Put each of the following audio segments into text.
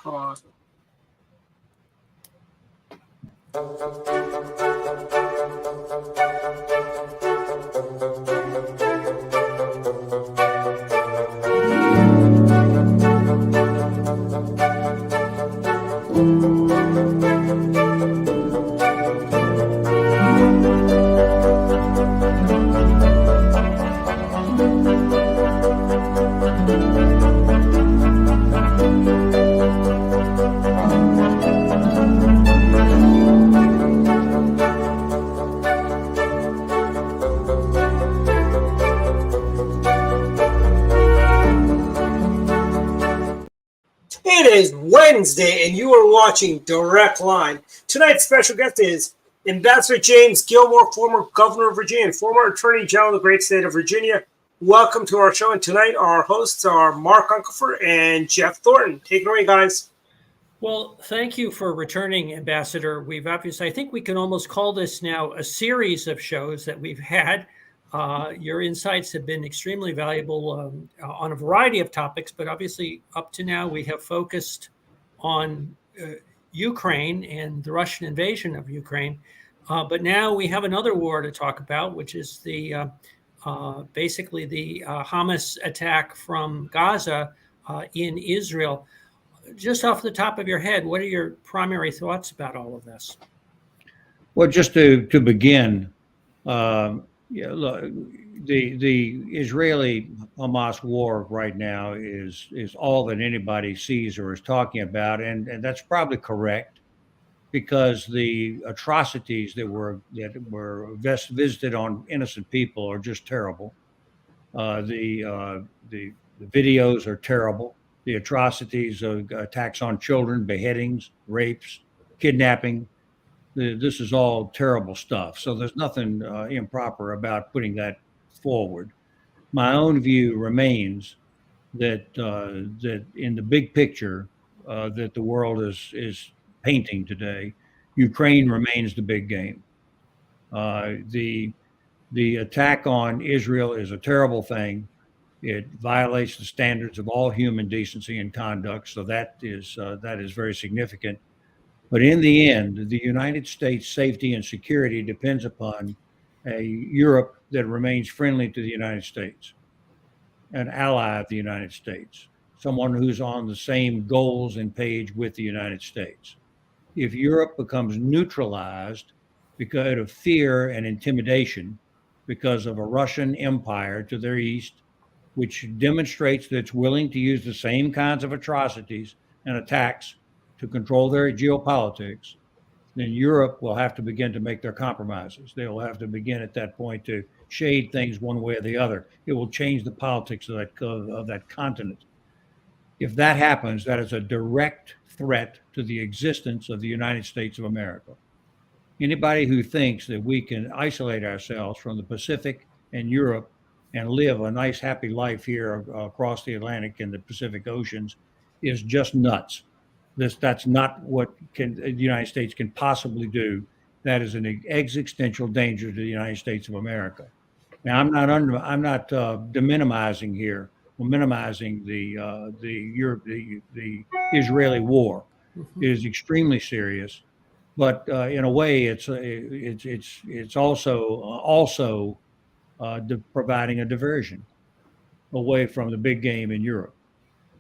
Pause. It is Wednesday, and you are watching Direct Line. Tonight's special guest is Ambassador James Gilmore, former governor of Virginia and former attorney general of the great state of Virginia. Welcome to our show, and tonight our hosts are Mark Unkelfer and Jeff Thornton. Take it away, guys. Well, thank you for returning, Ambassador. We've obviously, I think we can almost call this now a series of shows that we've had. Your insights have been extremely valuable on a variety of topics, but obviously up to now we have focused on Ukraine and the Russian invasion of Ukraine. But now we have another war to talk about, which is the basically the Hamas attack from Gaza in Israel. Just off the top of your head, what are your primary thoughts about all of this? Well, just to begin, look, the Israeli-Hamas war right now is all that anybody sees or is talking about, and that's probably correct, because the atrocities that were visited on innocent people are just terrible. The videos are terrible. The atrocities of attacks on children, beheadings, rapes, kidnapping. This is all terrible stuff. So there's nothing improper about putting that forward. My own view remains that in the big picture that the world is painting today, Ukraine remains the big game. The attack on Israel is a terrible thing. It violates the standards of all human decency and conduct. So that is very significant. But in the end, the United States' safety and security depends upon a Europe that remains friendly to the United States, an ally of the United States, someone who's on the same goals and page with the United States. If Europe becomes neutralized because of fear and intimidation because of a Russian empire to their east, which demonstrates that it's willing to use the same kinds of atrocities and attacks to control their geopolitics, then Europe will have to begin to make their compromises. They will have to begin at that point to shade things one way or the other. It will change the politics of that continent. If that happens, that is a direct threat to the existence of the United States of America. Anybody who thinks that we can isolate ourselves from the Pacific and Europe and live a nice, happy life here across the Atlantic and the Pacific Oceans is just nuts. That's not what the United States can possibly do. That is an existential danger to the United States of America. Now, I'm not minimizing here or minimizing the Israeli war. It is extremely serious, but in a way, it's also providing a diversion away from the big game in Europe.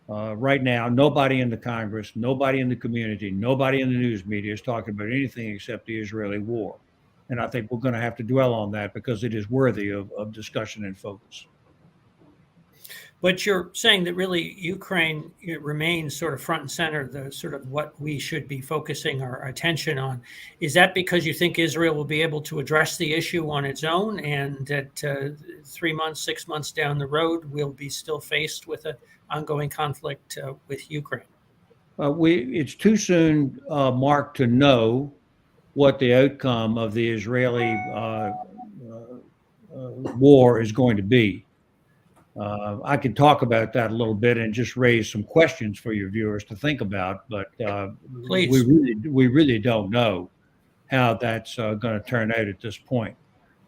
Right now, nobody in the Congress, nobody in the community, nobody in the news media is talking about anything except the Israeli war. And I think we're going to have to dwell on that because it is worthy of discussion and focus. But you're saying that really Ukraine remains sort of front and center, the sort of what we should be focusing our attention on. Is that because you think Israel will be able to address the issue on its own, and that 3 months, 6 months down the road, we'll be still faced with an ongoing conflict with Ukraine? It's too soon, Mark, to know what the outcome of the Israeli war is going to be. I could talk about that a little bit and just raise some questions for your viewers to think about, but we really don't know how that's going to turn out at this point.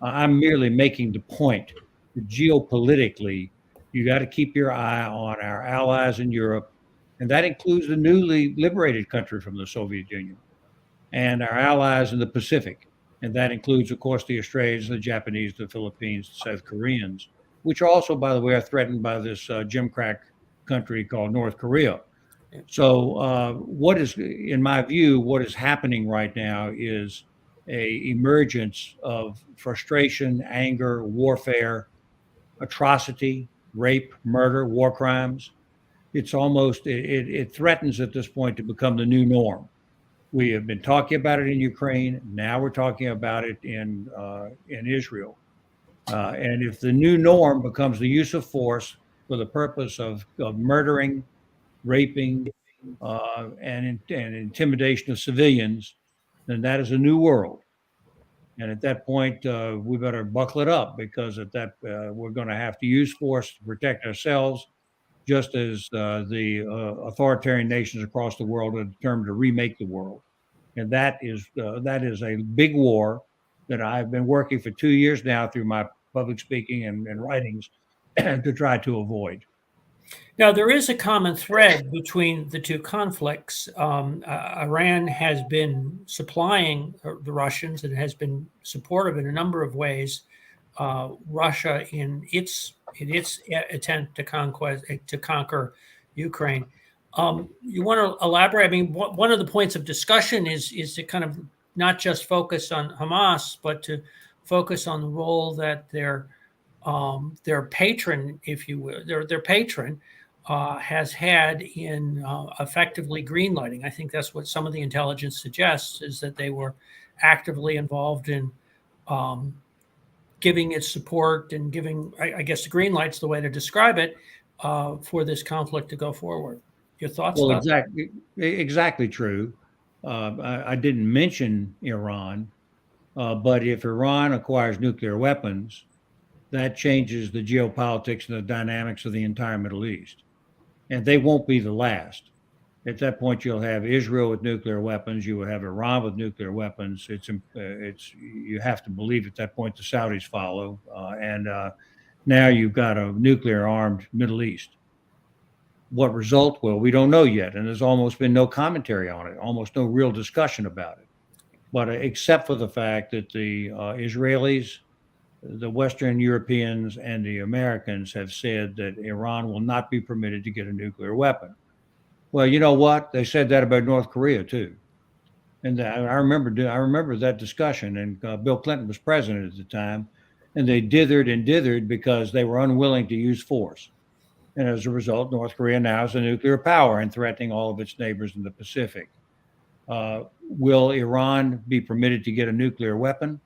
I'm merely making the point that geopolitically, you got to keep your eye on our allies in Europe And that includes the newly liberated country from the Soviet Union and our allies in the Pacific. And that includes, of course, the Australians, the Japanese, the Philippines, the South Koreans, which also, by the way, are threatened by this Jim-crack country called North Korea. So what is, in my view, what is happening right now is a emergence of frustration, anger, warfare, atrocity, rape, murder, war crimes. It's almost, it threatens at this point to become the new norm. We have been talking about it in Ukraine. Now we're talking about it in Israel. And if the new norm becomes the use of force for the purpose of murdering, raping, and intimidation of civilians, then that is a new world. And at that point, we better buckle it up, because at that we're going to have to use force to protect ourselves, just as the authoritarian nations across the world are determined to remake the world. And that is a big war that I've been working for 2 years now through my public speaking and writings to try to avoid. Now, there is a common thread between the two conflicts. Iran has been supplying the Russians and has been supportive in a number of ways. Russia in its attempt to conquer Ukraine. You want to elaborate? I mean, one of the points of discussion is to kind of not just focus on Hamas, but to focus on the role that their patron, if you will, their patron has had in effectively greenlighting. I think that's what some of the intelligence suggests, is that they were actively involved in giving its support and giving, I guess, the green light's the way to describe it, for this conflict to go forward. Your thoughts? Well, exactly true. I didn't mention Iran, but if Iran acquires nuclear weapons, that changes the geopolitics and the dynamics of the entire Middle East. And they won't be the last. At that point, you'll have Israel with nuclear weapons. You will have Iran with nuclear weapons. You have to believe at that point the Saudis follow, and now you've got a nuclear-armed Middle East. What result? Well, we don't know yet, and there's almost been no commentary on it, almost no real discussion about it. But except for the fact that the Israelis, the Western Europeans, and the Americans have said that Iran will not be permitted to get a nuclear weapon. Well, you know what? They said that about North Korea too, and I remember that discussion. And Bill Clinton was president at the time, and they dithered and dithered because they were unwilling to use force. And as a result, North Korea now is a nuclear power and threatening all of its neighbors in the Pacific. Will Iran be permitted to get a nuclear weapon?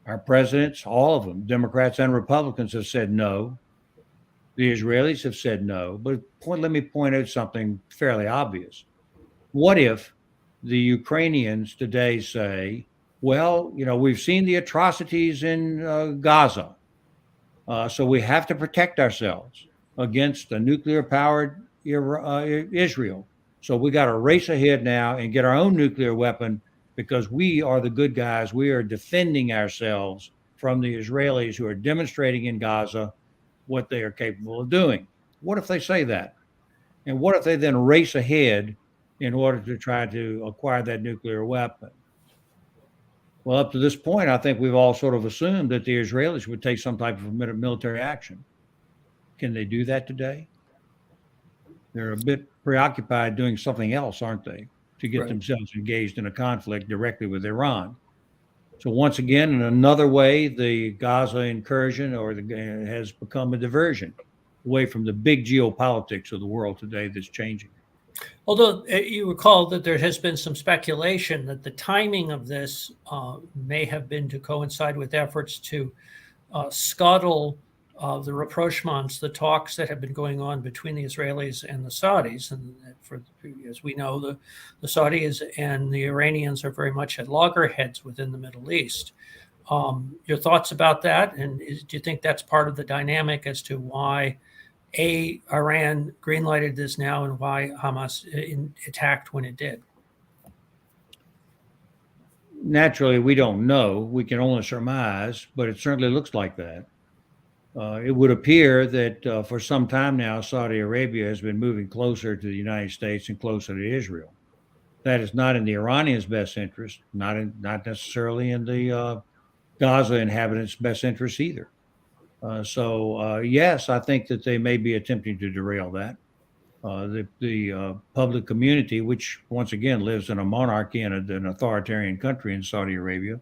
Our presidents, all of them, Democrats and Republicans, have said no. The Israelis have said no. But let me point out something fairly obvious. What if the Ukrainians today say, well, we've seen the atrocities in Gaza, so we have to protect ourselves against a nuclear-powered Israel. So we got to race ahead now and get our own nuclear weapon, because we are the good guys. We are defending ourselves from the Israelis who are demonstrating in Gaza what they are capable of doing. What if they say that? And what if they then race ahead in order to try to acquire that nuclear weapon? Well, up to this point, I think we've all sort of assumed that the Israelis would take some type of military action. Can they do that today? They're a bit preoccupied doing something else, aren't they, to get themselves engaged in a conflict directly with Iran. So once again, in another way, the Gaza incursion has become a diversion away from the big geopolitics of the world today that's changing. Although you recall that there has been some speculation that the timing of this may have been to coincide with efforts to scuttle the rapprochements, the talks that have been going on between the Israelis and the Saudis. And as we know, the Saudis and the Iranians are very much at loggerheads within the Middle East. Your thoughts about that? And do you think that's part of the dynamic as to why Iran greenlighted this now and why Hamas attacked when it did? Naturally, we don't know. We can only surmise, but it certainly looks like that. It would appear that for some time now, Saudi Arabia has been moving closer to the United States and closer to Israel. That is not in the Iranians' best interest, not necessarily in the Gaza inhabitants' best interest either. Yes, I think that they may be attempting to derail that. The public community, which once again lives in a monarchy and an authoritarian country in Saudi Arabia,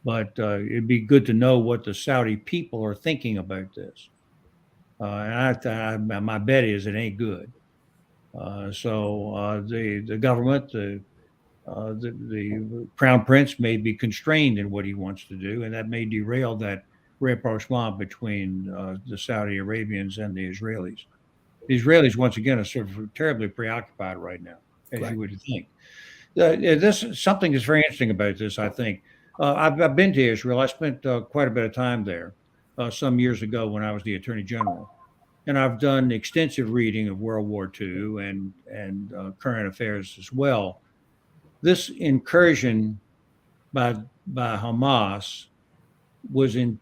but it'd be good to know what the Saudi people are thinking about this. My bet is it ain't good. The government, the crown prince may be constrained in what he wants to do, and that may derail that rapprochement between the Saudi Arabians and the Israelis. The Israelis, once again, are sort of terribly preoccupied right now, as you would think. This something that's very interesting about this, I think. I've been to Israel. I spent quite a bit of time there some years ago when I was the Attorney General, and I've done extensive reading of World War II and current affairs as well. This incursion by Hamas was intended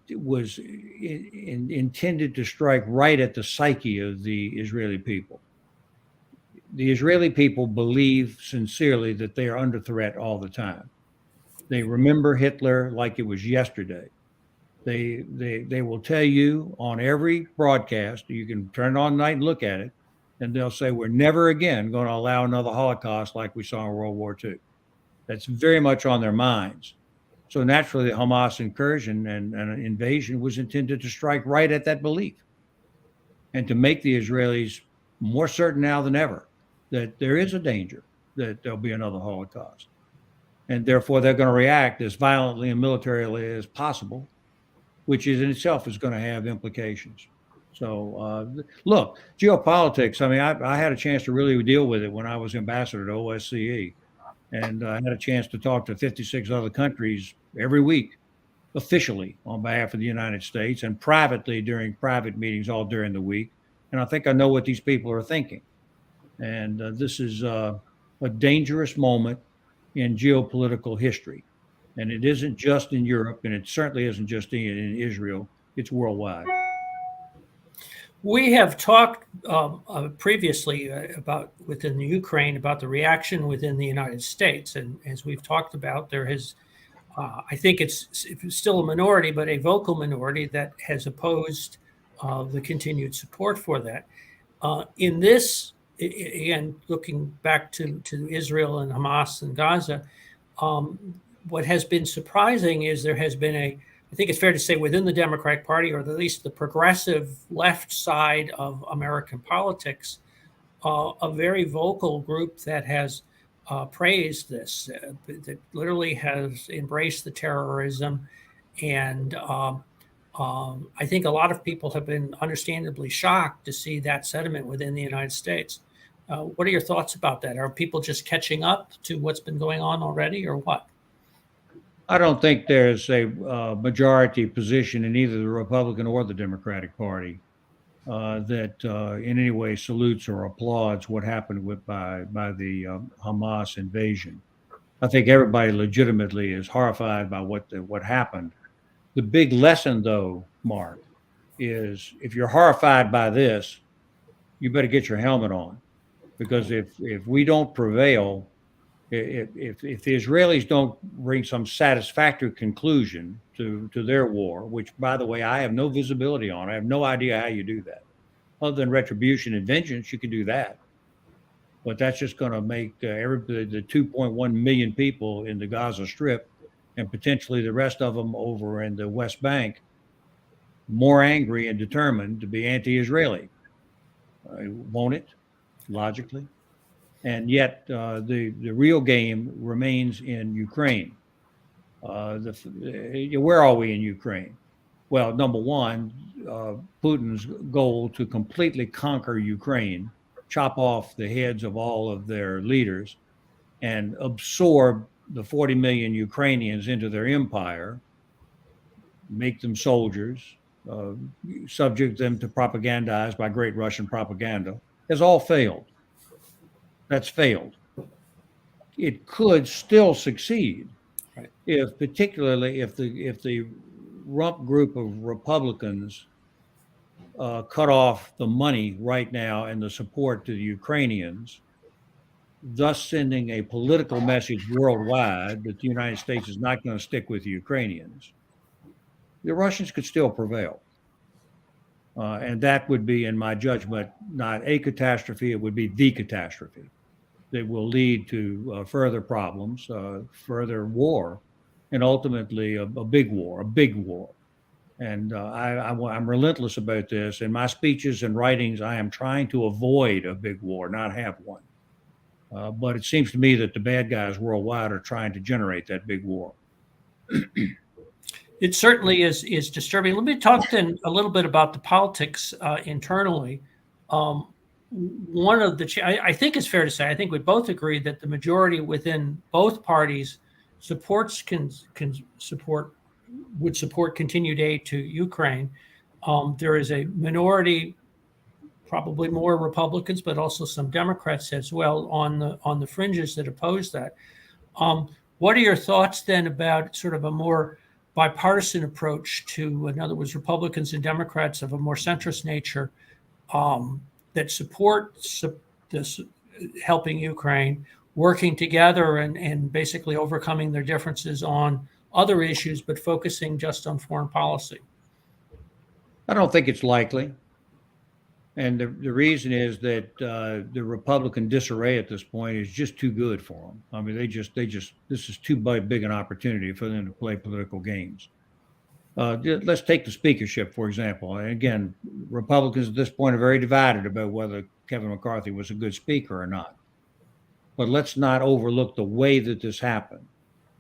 to strike right at the psyche of the Israeli people. The Israeli people believe sincerely that they are under threat all the time. They remember Hitler like it was yesterday. They will tell you on every broadcast, you can turn it on tonight and look at it, and they'll say, we're never again going to allow another Holocaust like we saw in World War II. That's very much on their minds. So naturally, the Hamas incursion and invasion was intended to strike right at that belief and to make the Israelis more certain now than ever that there is a danger that there'll be another Holocaust. And therefore, they're going to react as violently and militarily as possible, which in itself is going to have implications. So, look, geopolitics, I mean, I had a chance to really deal with it when I was ambassador to OSCE. And I had a chance to talk to 56 other countries every week, officially on behalf of the United States and privately during private meetings all during the week. And I think I know what these people are thinking. And this is a dangerous moment in geopolitical history. And it isn't just in Europe, and it certainly isn't just in Israel. It's worldwide. We have talked previously about within the Ukraine about the reaction within the United States, and as we've talked about, there has, I think it's still a minority, but a vocal minority that has opposed the continued support for that. In this, again, looking back to Israel and Hamas and Gaza, what has been surprising is there has been I think it's fair to say within the Democratic Party, or at least the progressive left side of American politics, a very vocal group that has praised this, that literally has embraced the terrorism. And I think a lot of people have been understandably shocked to see that sentiment within the United States. What are your thoughts about that? Are people just catching up to what's been going on already, or what? I don't think there's a majority position in either the Republican or the Democratic Party that in any way salutes or applauds what happened by the Hamas invasion. I think everybody legitimately is horrified by what happened. The big lesson, though, Mark, is if you're horrified by this, you better get your helmet on, because if we don't prevail, if the Israelis don't bring some satisfactory conclusion to their war, which, by the way, I have no visibility on, I have no idea how you do that. Other than retribution and vengeance, you can do that. But that's just going to make the 2.1 million people in the Gaza Strip and potentially the rest of them over in the West Bank more angry and determined to be anti-Israeli. Won't it, logically? And yet the real game remains in Ukraine. Where are we in Ukraine? Well, number one, Putin's goal to completely conquer Ukraine, chop off the heads of all of their leaders, and absorb the 40 million Ukrainians into their empire, make them soldiers, subject them to propagandized by great Russian propaganda, has all failed. That's failed. It could still succeed, particularly if the rump group of Republicans cut off the money right now and the support to the Ukrainians, thus sending a political message worldwide that the United States is not going to stick with the Ukrainians, the Russians could still prevail. And that would be, in my judgment, not a catastrophe, it would be the catastrophe that will lead to further problems, further war, and ultimately a big war, And I'm relentless about this. In my speeches and writings, I am trying to avoid a big war, not have one. But it seems to me that the bad guys worldwide are trying to generate that big war. It certainly is disturbing. Let me talk then a little bit about the politics internally. One of the, I think it's fair to say, I think we both agree that the majority within both parties would support continued aid to Ukraine. There is a minority, probably more Republicans, but also some Democrats as well on the fringes that oppose that. What are your thoughts then about sort of a more bipartisan approach to, in other words, Republicans and Democrats of a more centrist nature that support this helping Ukraine, working together and basically overcoming their differences on other issues, but focusing just on foreign policy? I don't think it's likely. And the reason is that the Republican disarray at this point is just too good for them. I mean, this is too big an opportunity for them to play political games. Let's take the speakership, for example. And again, Republicans at this point are very divided about whether Kevin McCarthy was a good speaker or not. But let's not overlook the way that this happened.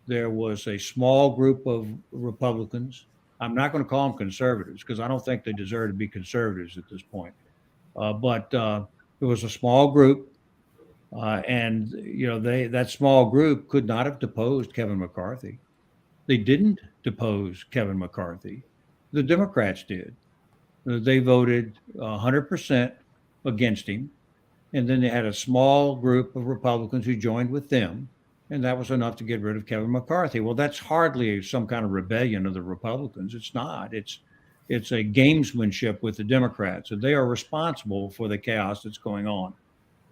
There was a small group of Republicans. I'm not going to call them conservatives because I don't think they deserve to be conservatives at this point. But there was a small group, and that small group could not have deposed Kevin McCarthy. They didn't depose Kevin McCarthy. The Democrats did. They voted 100% against him, and then they had a small group of Republicans who joined with them, and that was enough to get rid of Kevin McCarthy. Well, that's hardly some kind of rebellion of the Republicans. It's not. It's a gamesmanship with the Democrats, and they are responsible for the chaos that's going on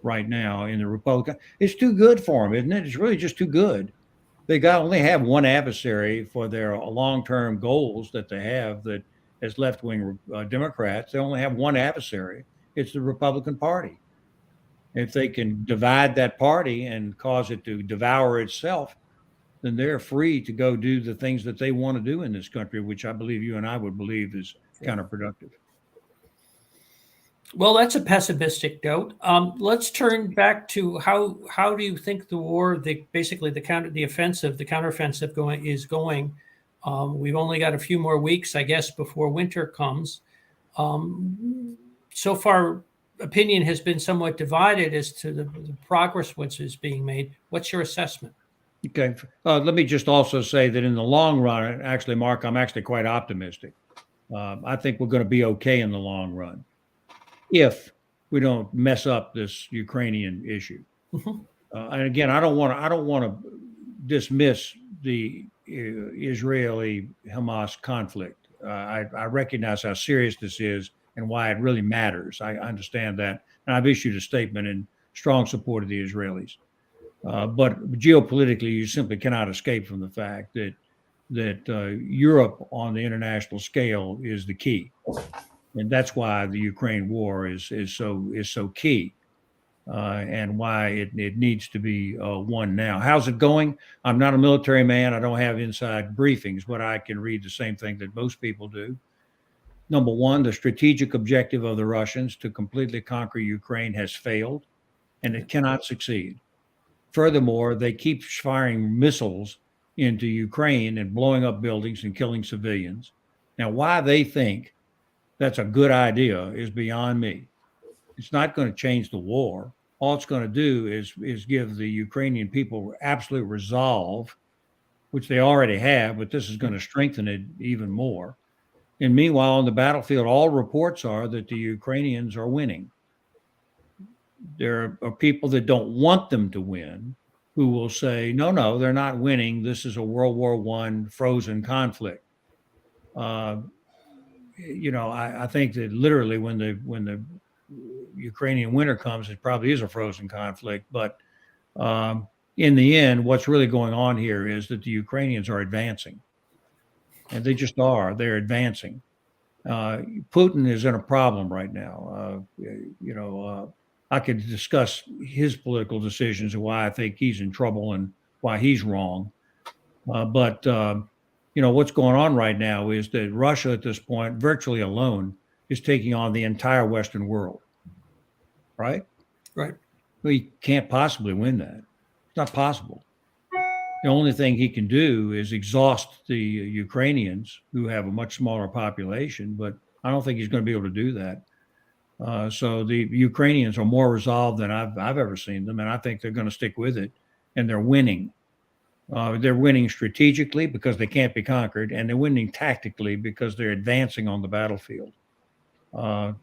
right now in the Republican. It's too good for them, isn't it? It's really just too good. They only have one adversary for their long-term goals that they have, that as left-wing Democrats, they only have one adversary. It's the Republican Party. If they can divide that party and cause it to devour itself, then they're free to go do the things that they want to do in this country, which I believe you and I would believe is counterproductive. Well, that's a pessimistic note. Let's turn back to how do you think the war, the counteroffensive is going? We've only got a few more weeks, I guess, before winter comes. So far, opinion has been somewhat divided as to the progress which is being made. What's your assessment? Okay. Let me just also say that in the long run, actually, Mark, I'm actually quite optimistic. I think we're going to be okay in the long run if we don't mess up this Ukrainian issue. Mm-hmm. And again, I don't want to dismiss the Israeli-Hamas conflict. I recognize how serious this is and why it really matters. I understand that, and I've issued a statement in strong support of the Israelis. But geopolitically, you simply cannot escape from the fact that Europe on the international scale is the key, and that's why the Ukraine war is so key, and why it needs to be won now. How's it going? I'm not a military man. I don't have inside briefings, but I can read the same thing that most people do. Number one, the strategic objective of the Russians to completely conquer Ukraine has failed, and it cannot succeed. Furthermore, they keep firing missiles into Ukraine and blowing up buildings and killing civilians. Now, why they think that's a good idea is beyond me. It's not going to change the war. All it's going to do is give the Ukrainian people absolute resolve, which they already have, but this is going to strengthen it even more. And meanwhile, on the battlefield, all reports are that the Ukrainians are winning. There are people that don't want them to win who will say, no, they're not winning. This is a World War I frozen conflict. I think that literally when the Ukrainian winter comes, it probably is a frozen conflict. But in the end, what's really going on here is that the Ukrainians are advancing, and they just are. They're advancing. Putin is in a problem right now. I could discuss his political decisions and why I think he's in trouble and why he's wrong. But what's going on right now is that Russia at this point, virtually alone, is taking on the entire Western world. Right? Right. We can't possibly win that. It's not possible. The only thing he can do is exhaust the Ukrainians, who have a much smaller population, but I don't think he's going to be able to do that. So the Ukrainians are more resolved than I've ever seen them, and I think they're going to stick with it, and they're winning. They're winning strategically because they can't be conquered, and they're winning tactically because they're advancing on the battlefield. The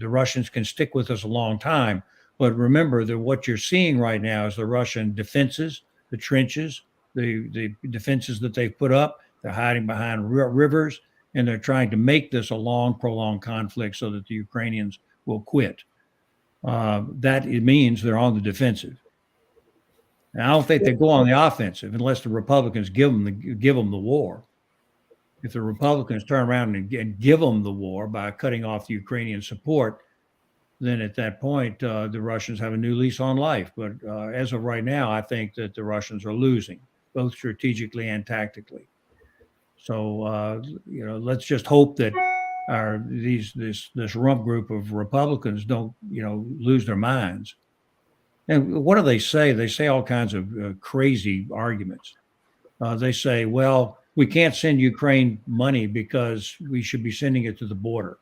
Russians can stick with us a long time, but remember that what you're seeing right now is the Russian defenses, the trenches, the defenses that they've put up. They're hiding behind rivers, and they're trying to make this a long, prolonged conflict so that the Ukrainians will quit. That it means they're on the defensive. And I don't think they go on the offensive unless the Republicans give them the war. If the Republicans turn around and give them the war by cutting off the Ukrainian support, then at that point, the Russians have a new lease on life. But as of right now, I think that the Russians are losing, both strategically and tactically. So, let's just hope that this rump group of Republicans don't, lose their minds. And what do they say? They say all kinds of crazy arguments. They say, well, we can't send Ukraine money because we should be sending it to the border.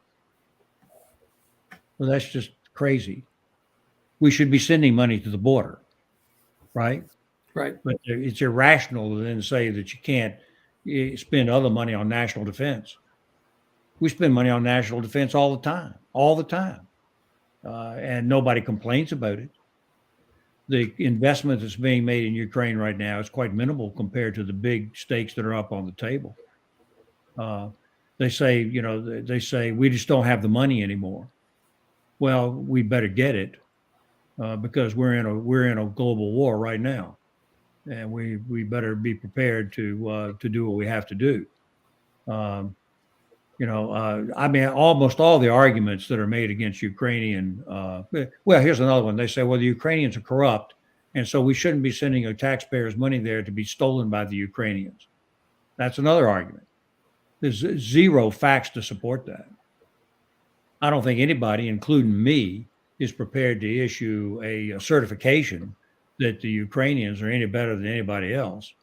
Well, that's just crazy. We should be sending money to the border, right? Right. But it's irrational to then say that you can't spend other money on national defense. We spend money on national defense all the time. And nobody complains about it. The investment that's being made in Ukraine right now is quite minimal compared to the big stakes that are up on the table. They say we just don't have the money anymore. Well, we better get it because we're in a global war right now, and we better be prepared to do what we have to do. Almost all the arguments that are made against Ukrainian, here's another one. They say, well, the Ukrainians are corrupt, and so we shouldn't be sending our taxpayers' money there to be stolen by the Ukrainians. That's another argument. There's zero facts to support that. I don't think anybody, including me, is prepared to issue a certification that the Ukrainians are any better than anybody else.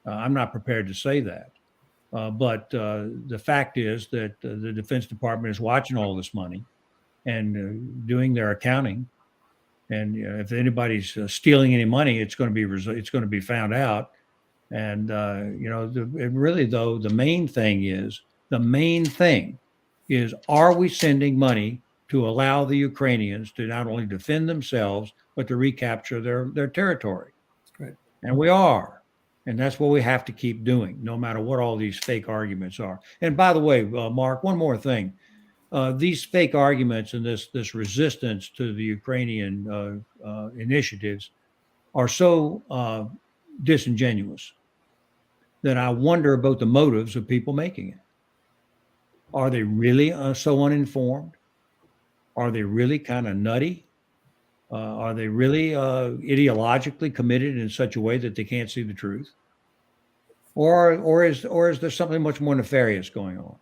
I'm not prepared to say that. But the fact is that the Defense Department is watching all this money and doing their accounting. And if anybody's stealing any money, it's going to be found out. And the main thing is, are we sending money to allow the Ukrainians to not only defend themselves but to recapture their territory? Right. And we are. And that's what we have to keep doing, no matter what all these fake arguments are. And by the way, Mark, one more thing. These fake arguments and this resistance to the Ukrainian initiatives are so disingenuous that I wonder about the motives of people making it. Are they really so uninformed? Are they really kind of nutty? Are they really ideologically committed in such a way that they can't see the truth? Or is there something much more nefarious going on?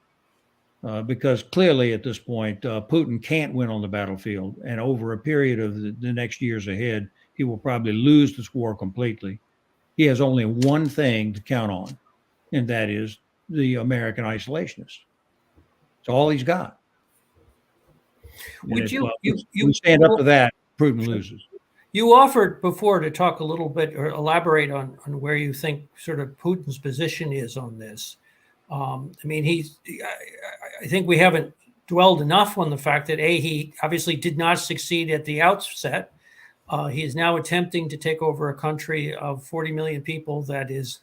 Because clearly at this point, Putin can't win on the battlefield. And over a period of the next years ahead, he will probably lose this war completely. He has only one thing to count on, and that is the American isolationists. It's all he's got. Would you stand up to that, Putin loses. You offered before to talk a little bit or elaborate on where you think sort of Putin's position is on this. I think we haven't dwelled enough on the fact that he obviously did not succeed at the outset. He is now attempting to take over a country of 40 million people that is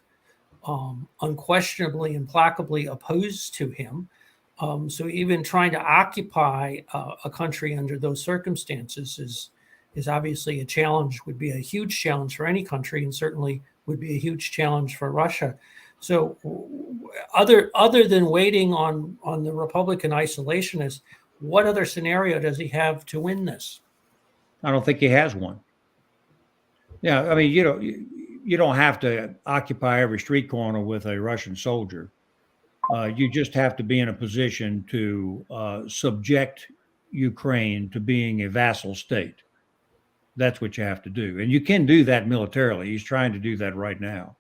unquestionably, implacably opposed to him. So even trying to occupy a country under those circumstances is obviously a challenge, would be a huge challenge for any country, and certainly would be a huge challenge for Russia. So other than waiting on the Republican isolationists, what other scenario does he have to win this? I don't think he has one. Yeah, I mean, you don't have to occupy every street corner with a Russian soldier. You just have to be in a position to subject Ukraine to being a vassal state. That's what you have to do. And you can do that militarily. He's trying to do that right now.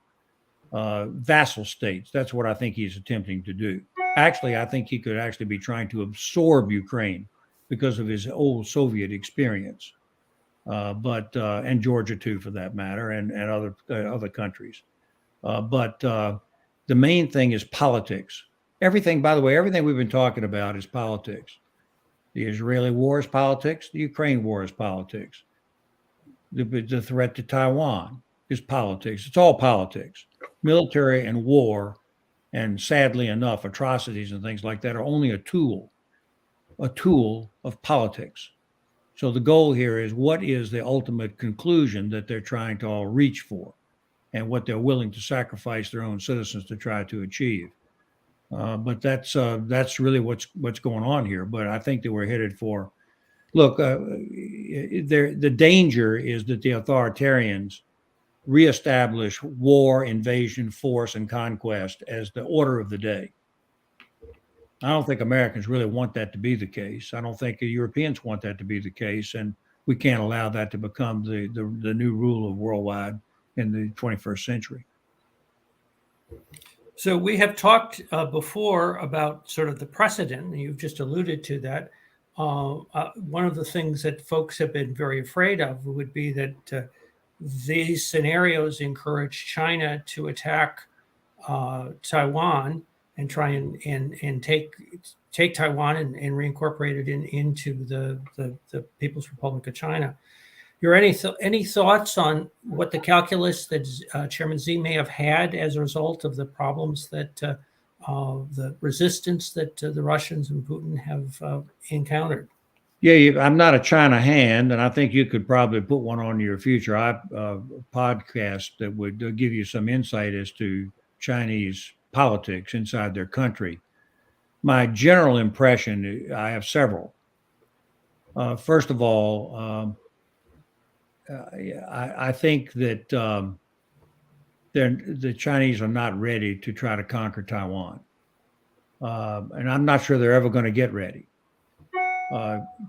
Vassal states, that's what I think he's attempting to do. Actually, I think he could actually be trying to absorb Ukraine because of his old Soviet experience. And Georgia too, for that matter, and other countries. But the main thing is politics. Everything, by the way, everything we've been talking about is politics. The Israeli war is politics. The Ukraine war is politics. The threat to Taiwan is politics. It's all politics. Military and war, and sadly enough, atrocities and things like that are only a tool of politics. So the goal here is, what is the ultimate conclusion that they're trying to all reach for, and what they're willing to sacrifice their own citizens to try to achieve. But that's really what's going on here. But I think that we're headed for. Look, the danger is that the authoritarians reestablish war, invasion, force, and conquest as the order of the day. I don't think Americans really want that to be the case. I don't think the Europeans want that to be the case, and we can't allow that to become the new rule of worldwide in the 21st century. So we have talked before about sort of the precedent, and you've just alluded to that. One of the things that folks have been very afraid of would be that these scenarios encourage China to attack Taiwan and try and take Taiwan and reincorporate it into the People's Republic of China. Any thoughts on what the calculus that Chairman Xi may have had as a result of the problems that the resistance that the Russians and Putin have encountered? Yeah, I'm not a China hand, and I think you could probably put one on your future podcast that would give you some insight as to Chinese politics inside their country. My general impression, I have several. First of all, I think that the Chinese are not ready to try to conquer Taiwan. And I'm not sure they're ever going to get ready.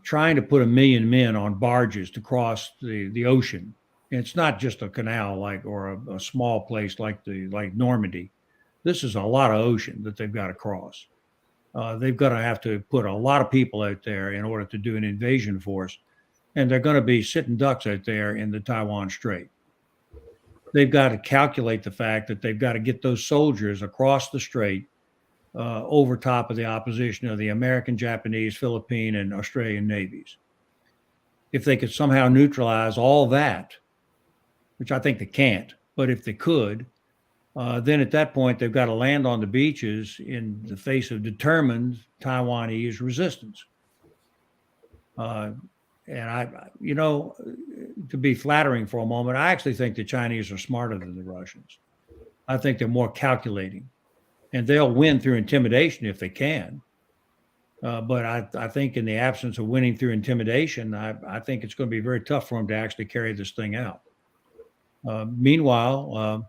Trying to put 1 million men on barges to cross the ocean. And it's not just a canal or a small place like Normandy. This is a lot of ocean that they've got to cross. They've got to have to put a lot of people out there in order to do an invasion force. And they're going to be sitting ducks out there in the Taiwan Strait. They've got to calculate the fact that they've got to get those soldiers across the strait over top of the opposition of the American, Japanese, Philippine, and Australian navies. If they could somehow neutralize all that, which I think they can't, but if they could, then at that point, they've got to land on the beaches in the face of determined Taiwanese resistance. And to be flattering for a moment, I actually think the Chinese are smarter than the Russians. I think they're more calculating, and they'll win through intimidation if they can. But I think in the absence of winning through intimidation, I think it's going to be very tough for them to actually carry this thing out. Meanwhile,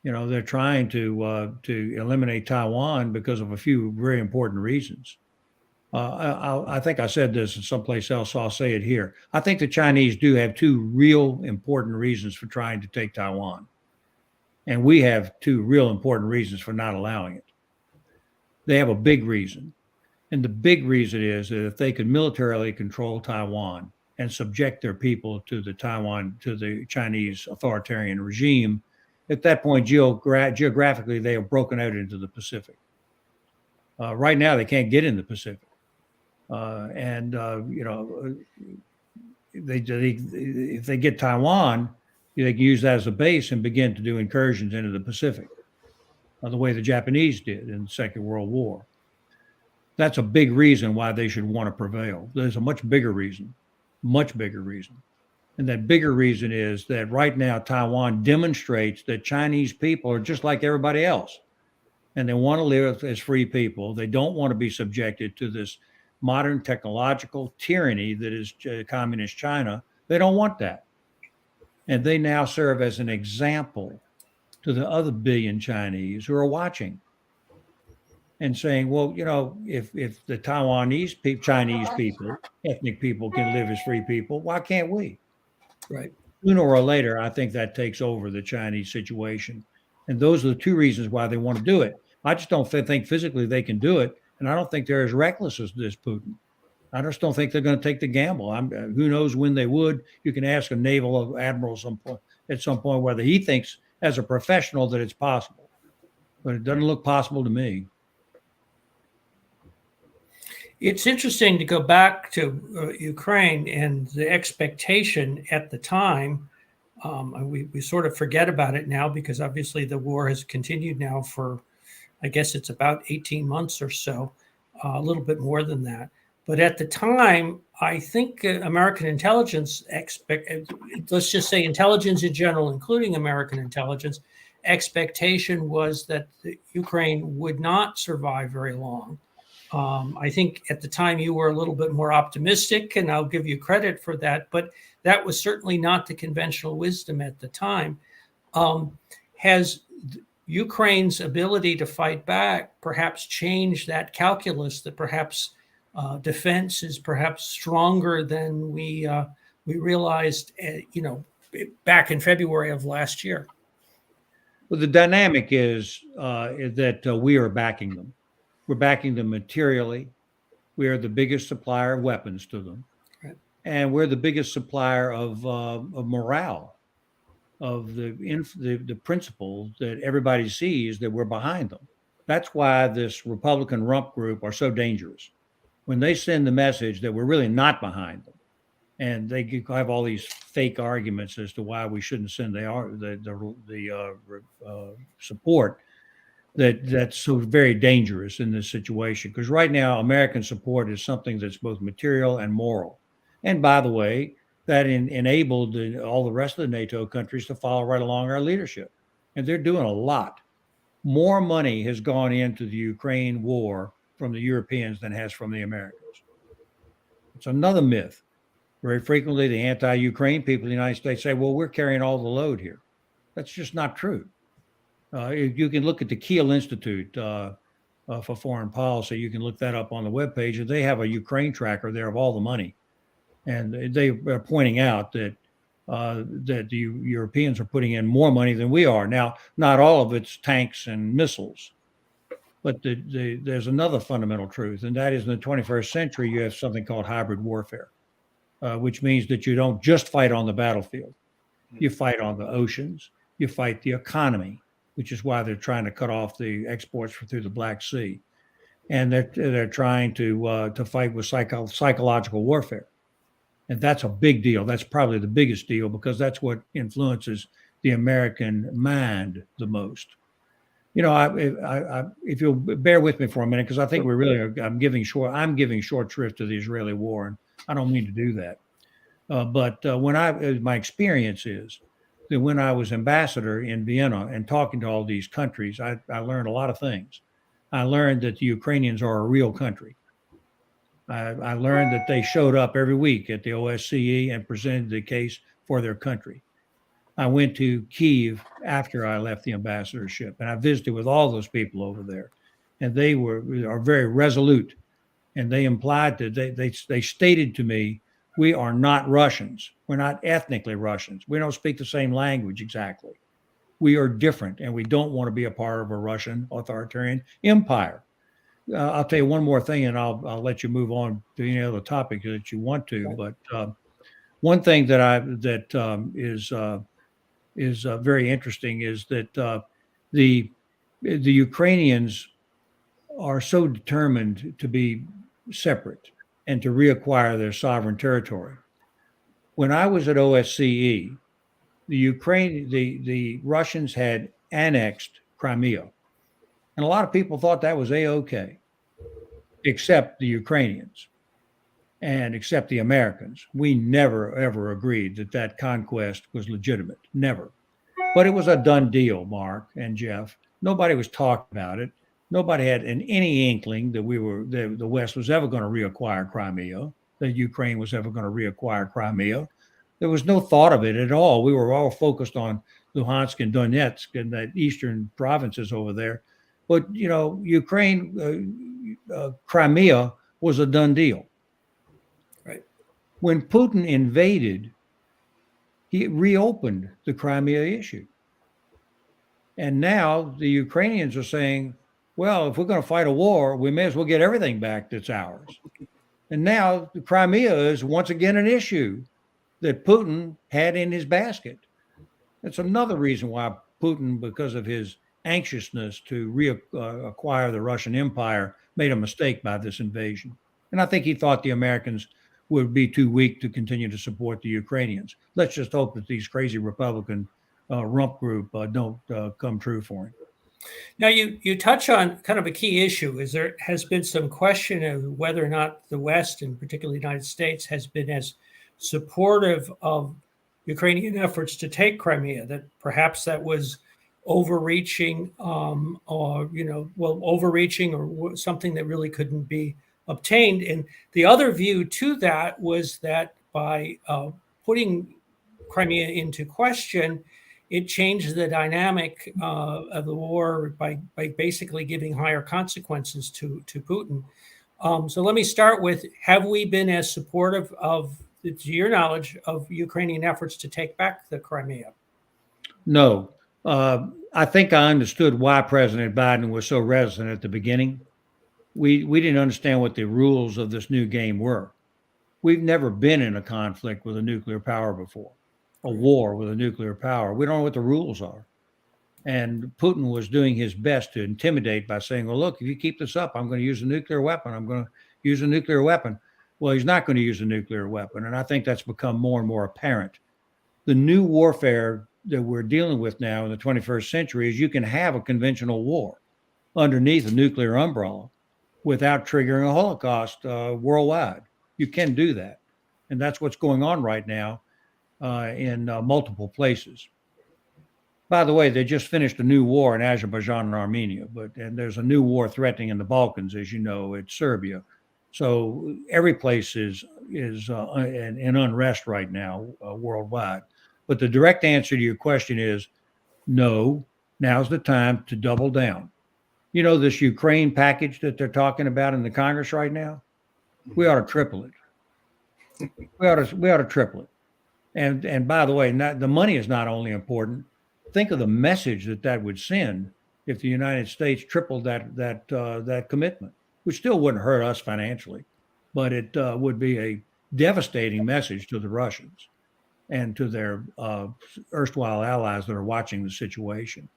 they're trying to eliminate Taiwan because of a few very important reasons. I think I said this in someplace else, so I'll say it here. I think the Chinese do have two real important reasons for trying to take Taiwan. And we have two real important reasons for not allowing it. They have a big reason. And the big reason is that if they could militarily control Taiwan and subject their people to the Chinese authoritarian regime, at that point, geographically, they are broken out into the Pacific. Right now, they can't get in the Pacific. If they get Taiwan, they can use that as a base and begin to do incursions into the Pacific, the way the Japanese did in the Second World War. That's a big reason why they should want to prevail. There's a much bigger reason. And that bigger reason is that right now, Taiwan demonstrates that Chinese people are just like everybody else. And they want to live as free people. They don't want to be subjected to this modern technological tyranny that is communist China. They don't want that. And they now serve as an example to the other billion Chinese who are watching and saying, well, if the Chinese people, ethnic people can live as free people, why can't we? Right. Sooner or later, I think that takes over the Chinese situation. And those are the two reasons why they want to do it. I just don't think physically they can do it. And I don't think they're as reckless as this Putin. I just don't think they're going to take the gamble. Who knows when they would? You can ask a naval admiral at some point whether he thinks as a professional that it's possible. But it doesn't look possible to me. It's interesting to go back to Ukraine and the expectation at the time. We sort of forget about it now because obviously the war has continued now for, I guess it's about 18 months or so, a little bit more than that. But at the time, I think American intelligence, let's just say intelligence in general, including American intelligence, expectation was that Ukraine would not survive very long. I think at the time you were a little bit more optimistic, and I'll give you credit for that, but that was certainly not the conventional wisdom at the time. Has Ukraine's ability to fight back perhaps changed that calculus, that perhaps defense is perhaps stronger than we realized, back in February of last year? Well, the dynamic is that we are backing them. We're backing them materially. We are the biggest supplier of weapons to them. Right. And we're the biggest supplier of morale, of the principle that everybody sees that we're behind them. That's why this Republican rump group are so dangerous. When they send the message that we're really not behind them, and they have all these fake arguments as to why we shouldn't send the support, that's so very dangerous in this situation. Because right now, American support is something that's both material and moral. And by the way, that enabled all the rest of the NATO countries to follow right along our leadership. And they're doing a lot. More money has gone into the Ukraine war from the Europeans than has from the Americans. It's another myth. Very frequently, the anti-Ukraine people in the United States say, well, we're carrying all the load here. That's just not true. You can look at the Kiel Institute for Foreign Policy. You can look that up on the webpage. And they have a Ukraine tracker there of all the money. And they are pointing out that the Europeans are putting in more money than we are. Now, not all of it's tanks and missiles. But there's another fundamental truth, and that is in the 21st century, you have something called hybrid warfare, which means that you don't just fight on the battlefield. You fight on the oceans. You fight the economy, which is why they're trying to cut off the exports through the Black Sea. And they're trying to fight with psychological warfare. And that's a big deal. That's probably the biggest deal because that's what influences the American mind the most. If you'll bear with me for a minute, because I think I'm giving short shrift to the Israeli war, and I don't mean to do that. But my experience is that when I was ambassador in Vienna and talking to all these countries, I learned a lot of things. I learned that the Ukrainians are a real country. I learned that they showed up every week at the OSCE and presented the case for their country. I went to Kyiv after I left the ambassadorship, and I visited with all those people over there, and they are very resolute, and they implied that they stated to me, we are not Russians. We're not ethnically Russians. We don't speak the same language exactly. We are different, and we don't want to be a part of a Russian authoritarian empire. I'll tell you one more thing, and I'll let you move on to any other topic that you want to. But one thing that is very interesting is that the Ukrainians are so determined to be separate and to reacquire their sovereign territory. When I was at OSCE, the Russians had annexed Crimea, and a lot of people thought that was A-OK. except the Ukrainians and except the Americans. We never, ever agreed that that conquest was legitimate. Never. But it was a done deal, Mark and Jeff. Nobody was talking about it. Nobody had any inkling that the West was ever going to reacquire Crimea, that Ukraine was ever going to reacquire Crimea. There was no thought of it at all. We were all focused on Luhansk and Donetsk and the eastern provinces over there. But, Crimea was a done deal. Right. When Putin invaded, he reopened the Crimea issue. And now the Ukrainians are saying, well, if we're going to fight a war, we may as well get everything back that's ours. And now the Crimea is once again an issue that Putin had in his basket. That's another reason why Putin, because of his anxiousness to reacquire the Russian Empire, made a mistake by this invasion. And I think he thought the Americans would be too weak to continue to support the Ukrainians. Let's just hope that these crazy Republican rump group don't come true for him. Now, you touch on kind of a key issue. Is there has been some question of whether or not the West, and particularly the United States, has been as supportive of Ukrainian efforts to take Crimea, that perhaps that was overreaching overreaching or something that really couldn't be obtained. And the other view to that was that by putting Crimea into question, it changed the dynamic of the war by basically giving higher consequences to Putin. So let me start with, have we been as supportive of, to your knowledge, of Ukrainian efforts to take back the Crimea? No. I think I understood why President Biden was so reticent at the beginning. We didn't understand what the rules of this new game were. We've never been in a conflict with a nuclear power before, a war with a nuclear power. We don't know what the rules are. And Putin was doing his best to intimidate by saying, well, look, if you keep this up, I'm going to use a nuclear weapon. I'm going to use a nuclear weapon. Well, he's not going to use a nuclear weapon. And I think that's become more and more apparent. The new warfare that we're dealing with now in the 21st century is you can have a conventional war underneath a nuclear umbrella without triggering a Holocaust worldwide. You can do that. And that's what's going on right now in multiple places. By the way, they just finished a new war in Azerbaijan and Armenia, and there's a new war threatening in the Balkans, as you know, it's Serbia. So every place is in unrest right now worldwide. But the direct answer to your question is no, now's the time to double down. You know, this Ukraine package that they're talking about in the Congress right now, we ought to triple it. We ought to triple it. And by the way, the money is not only important. Think of the message that would send if the United States tripled that commitment, which still wouldn't hurt us financially, but it would be a devastating message to the Russians and to their erstwhile allies that are watching the situation.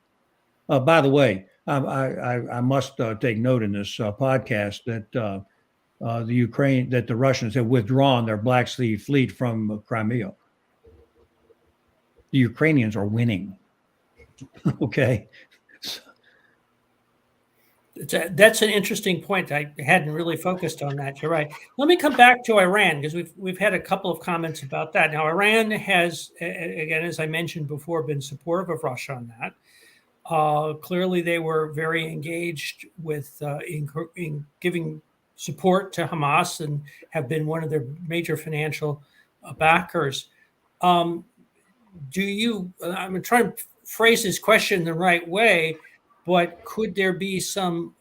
By the way, I must take note in this podcast that the Russians have withdrawn their Black Sea fleet from Crimea. The Ukrainians are winning. Okay. That's an interesting point. I hadn't really focused on that. You're right. Let me come back to Iran, because we've had a couple of comments about that. Now, Iran has, again, as I mentioned before, been supportive of Russia on that. Clearly, they were very engaged with in giving support to Hamas and have been one of their major financial backers. I'm trying to phrase this question the right way, but could there be some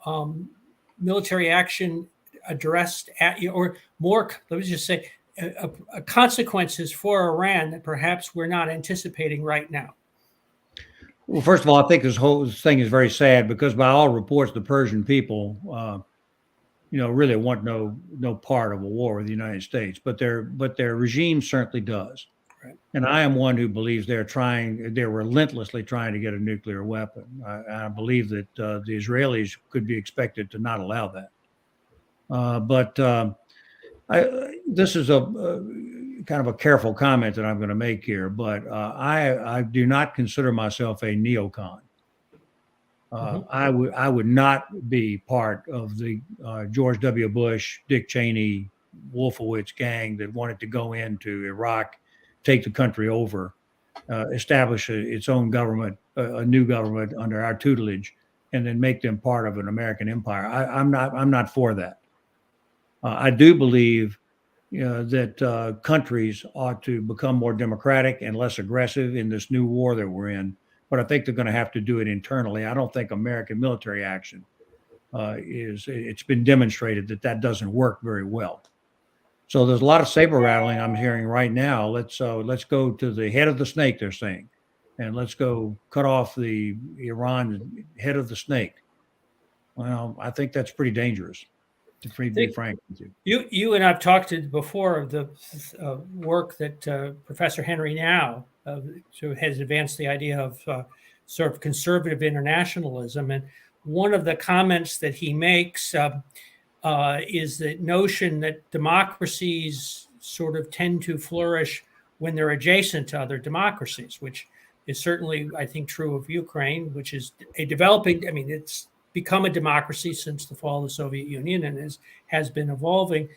military action addressed at you, or more, let me just say, consequences for Iran that perhaps we're not anticipating right now? Well, first of all, I think this whole thing is very sad because by all reports, the Persian people, really want no part of a war with the United States, but their regime certainly does. Right. And I am one who believes they're relentlessly trying to get a nuclear weapon. I believe that the Israelis could be expected to not allow that. This is a kind of a careful comment that I'm going to make here, but I do not consider myself a neocon. I would not be part of the George W. Bush, Dick Cheney, Wolfowitz gang that wanted to go into Iraq, take the country over, establish its own government, a new government under our tutelage, and then make them part of an American empire. I'm not for that. I do believe that countries ought to become more democratic and less aggressive in this new war that we're in. But I think they're going to have to do it internally. I don't think American military action it's been demonstrated that doesn't work very well. So there's a lot of saber rattling I'm hearing right now. Let's go to the head of the snake, they're saying, and let's go cut off the Iran head of the snake. Well, I think that's pretty dangerous, to be frank with you. You and I've talked before of the work that Professor Henrico has advanced the idea of sort of conservative internationalism. And one of the comments that he makes is the notion that democracies sort of tend to flourish when they're adjacent to other democracies, which is certainly, I think, true of Ukraine, which is a developing, it's become a democracy since the fall of the Soviet Union and has been evolving.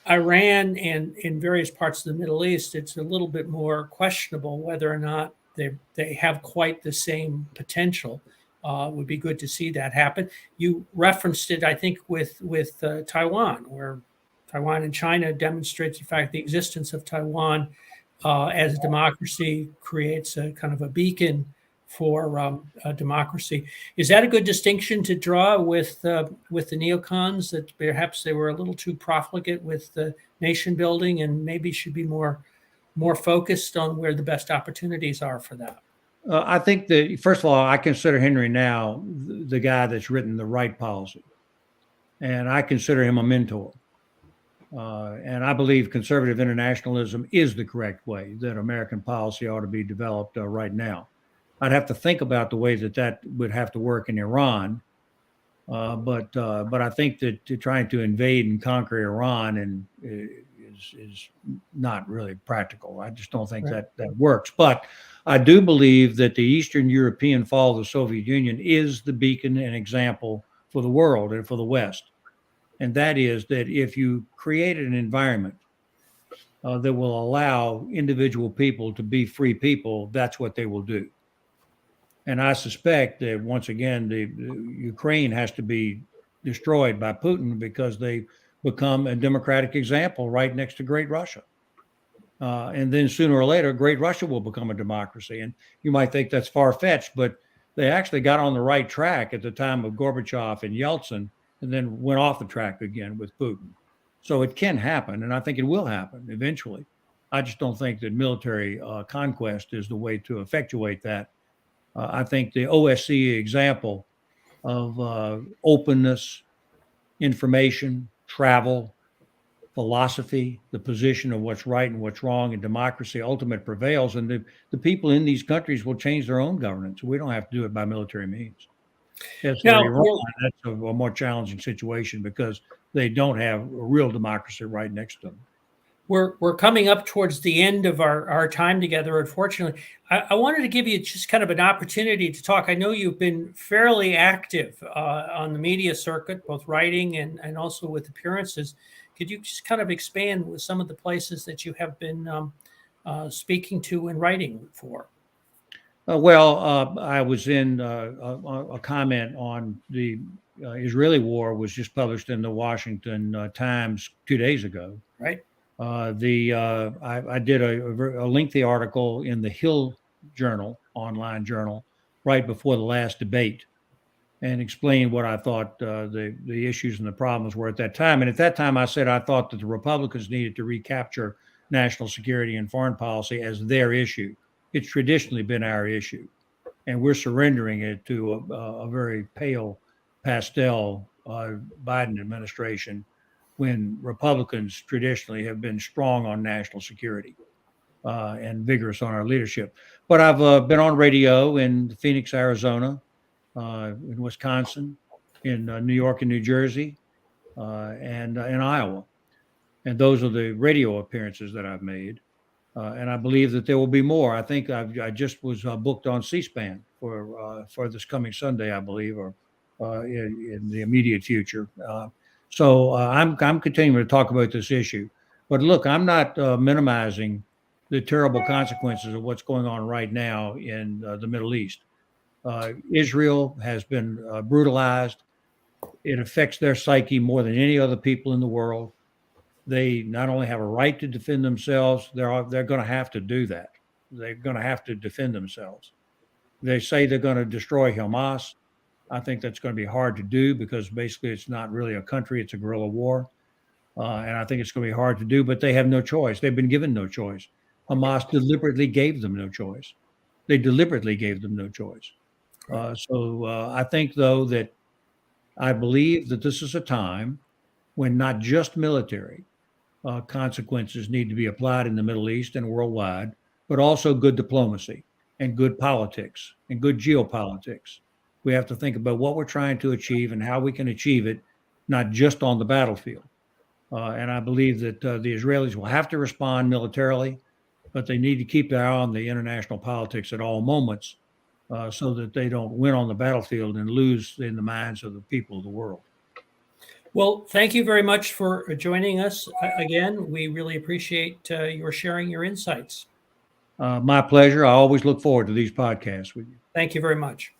Iran and in various parts of the Middle East, it's a little bit more questionable whether or not they have quite the same potential. Would be good to see that happen. You referenced it, I think, with Taiwan, where Taiwan and China demonstrates, in fact, the existence of Taiwan as a democracy creates a kind of a beacon for democracy. Is that a good distinction to draw with the neocons, that perhaps they were a little too profligate with the nation building and maybe should be more focused on where the best opportunities are for that? I think that, first of all, I consider Henry now the guy that's written the right policy, and I consider him a mentor. And I believe conservative internationalism is the correct way that American policy ought to be developed right now. I'd have to think about the way that would have to work in Iran, but I think that trying to invade and conquer Iran is not really practical. I just don't think that works. But I do believe that the Eastern European fall of the Soviet Union is the beacon and example for the world and for the West. And that is that if you create an environment that will allow individual people to be free people, that's what they will do. And I suspect that, once again, the Ukraine has to be destroyed by Putin because they become a democratic example right next to Great Russia. And then sooner or later, Great Russia will become a democracy. And you might think that's far-fetched, but they actually got on the right track at the time of Gorbachev and Yeltsin, and then went off the track again with Putin. So it can happen, and I think it will happen eventually. I just don't think that military conquest is the way to effectuate that. I think the OSCE example of openness, information, travel, philosophy, the position of what's right and what's wrong, and democracy ultimate prevails, and the people in these countries will change their own governance. We don't have to do it by military means. Yes, now, Iran, that's a more challenging situation because they don't have a real democracy right next to them. We're coming up towards the end of our time together, unfortunately. I wanted to give you just kind of an opportunity to talk. I know you've been fairly active on the media circuit, both writing and also with appearances. Could you just kind of expand with some of the places that you have been speaking to and writing for? I was in a comment on the Israeli war was just published in the Washington Times 2 days ago. Right. I did a lengthy article in the Hill Journal, online journal, right before the last debate, and explained what I thought the issues and the problems were at that time. And at that time, I said I thought that the Republicans needed to recapture national security and foreign policy as their issue. It's traditionally been our issue, and we're surrendering it to a very pale pastel Biden administration, when Republicans traditionally have been strong on national security and vigorous on our leadership. But I've been on radio in Phoenix, Arizona, in Wisconsin, in New York and New Jersey, and in Iowa. And those are the radio appearances that I've made. And I believe that there will be more. I think I just was booked on C-SPAN for this coming Sunday, I believe, or in the immediate future. So I'm continuing to talk about this issue. But look, I'm not minimizing the terrible consequences of what's going on right now in the Middle East. Israel has been brutalized. It affects their psyche more than any other people in the world. They not only have a right to defend themselves, they're going to have to do that. They're going to have to defend themselves. They say they're going to destroy Hamas. I think that's going to be hard to do because basically it's not really a country, it's a guerrilla war. And I think it's going to be hard to do, but they have no choice. They've been given no choice. Hamas deliberately gave them no choice. They deliberately gave them no choice. So I think, though, that I believe that this is a time when not just military consequences need to be applied in the Middle East and worldwide, but also good diplomacy and good politics and good geopolitics. We have to think about what we're trying to achieve and how we can achieve it, not just on the battlefield. And I believe that the Israelis will have to respond militarily, but they need to keep their eye on the international politics at all moments so that they don't win on the battlefield and lose in the minds of the people of the world. Well, thank you very much for joining us again. We really appreciate your sharing your insights. My pleasure. I always look forward to these podcasts with you. Thank you very much.